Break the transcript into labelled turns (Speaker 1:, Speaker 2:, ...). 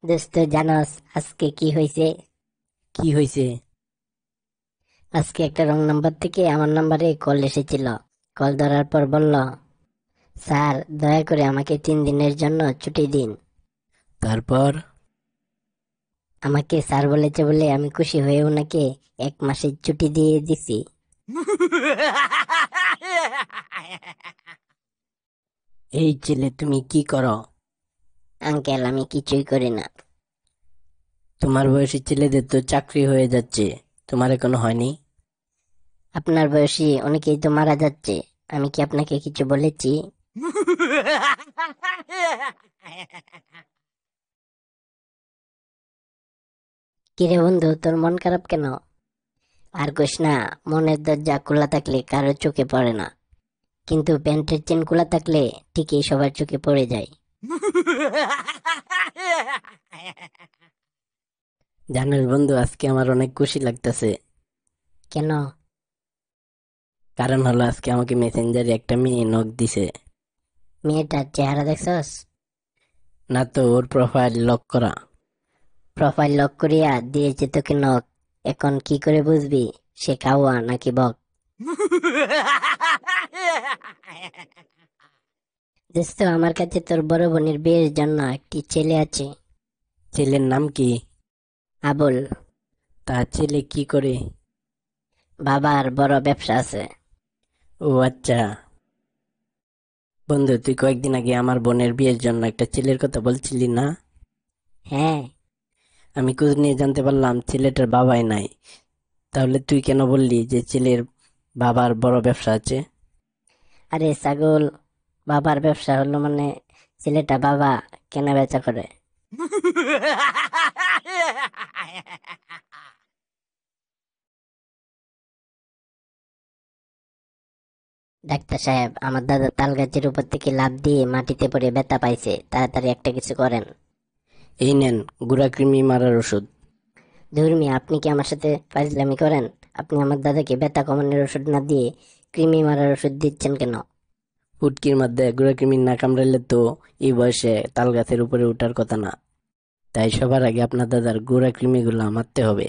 Speaker 1: দোস্ত জানোস আজকে কি হয়েছে?
Speaker 2: কি হয়েছে?
Speaker 1: আজকে একটা রং নাম্বার থেকে আমার নাম্বারে কল এসেছিল। কল ধরার পর বলল, স্যার দয়া করে আমাকে 3 দিনের জন্য ছুটি দিন।
Speaker 2: তারপর?
Speaker 1: আমাকে স্যার বলেছে বলে আমি খুশি হয়ে ওনাকে 1 মাসের ছুটি দিয়ে দিছি।
Speaker 2: এই ছেলে, তুমি কি করো?
Speaker 1: আঙ্কেল আমি কিছুই করি না।
Speaker 2: তোমার বয়সী ছেলেদের তো চাকরি হয়ে যাচ্ছে, তোমার এখনো হয়নি?
Speaker 1: আপনার বয়সী অনেকেই তো মারা যাচ্ছে, আমি কি আপনাকে কিছু বলেছি? কিরে বন্ধু, তোর মন খারাপ কেন? আর কইস না, মনের দরজা খোলা থাকলে কারো চোখে পড়ে না, কিন্তু প্যান্টের চেন খোলা থাকলে ঠিকই সবার চোখে পড়ে যায়।
Speaker 2: জানিস বন্ধু, আজকে আমার অনেক খুশি লাগতেছে।
Speaker 1: কেন?
Speaker 2: কারণ হলো, আজকে আমাকে মেসেঞ্জারে একটা মেয়ে নক দিছে।
Speaker 1: মেয়েটার চেহারা দেখছস?
Speaker 2: না তো, ওর প্রোফাইল লক করা।
Speaker 1: প্রোফাইল লক করিয়া দিয়েছে তোকে নক। এখন কি করে বুঝবি সে কাউয়া নাকি বক? দোস্ত আমার কাছে তোর বড় বোনের বিয়ের জন্য একটি ছেলে আছে।
Speaker 2: ছেলের নাম কি?
Speaker 1: আবুল।
Speaker 2: তা ছেলে কি করে?
Speaker 1: বাবার বড় ব্যবসা আছে।
Speaker 2: ও আচ্ছা। বন্ধু, তুই কয়েকদিন আগে আমার বোনের বিয়ের জন্য একটা ছেলের কথা বলছিলি না?
Speaker 1: হ্যাঁ।
Speaker 2: আমি খোঁজ নিয়ে জানতে পারলাম ছেলেটার বাবাই নাই। তাহলে তুই কেন বললি যে ছেলের বাবার বড় ব্যবসা আছে?
Speaker 1: আরে ছাগল, বাবার ব্যবসা হলো মানে ছেলেটা বাবা কেনা বেচা করে। ডাক্তার সাহেব, আমার দাদা তাল গাছের উপর থেকে লাফ দিয়ে মাটিতে পড়ে ব্যথা পাইছে, তাড়াতাড়ি একটা কিছু করেন।
Speaker 2: এই নেন, গুড়া কৃমি মারার ওষুধ।
Speaker 1: ধর্মী, আপনি কি আমার সাথে ফাজলামি করেন? আপনি আমার দাদাকে ব্যথা কমানোর ওষুধ না দিয়ে কৃমি মারার ওষুধ দিচ্ছেন কেন?
Speaker 2: ফুটকির মধ্যে গুড়া কৃমি না কামড়াইলে তো এই বয়সে তাল গাছের উপরে ওঠার কথা না। তাই সবার আগে আপনার দাদার গুড়া কৃমিগুলো মারতে হবে।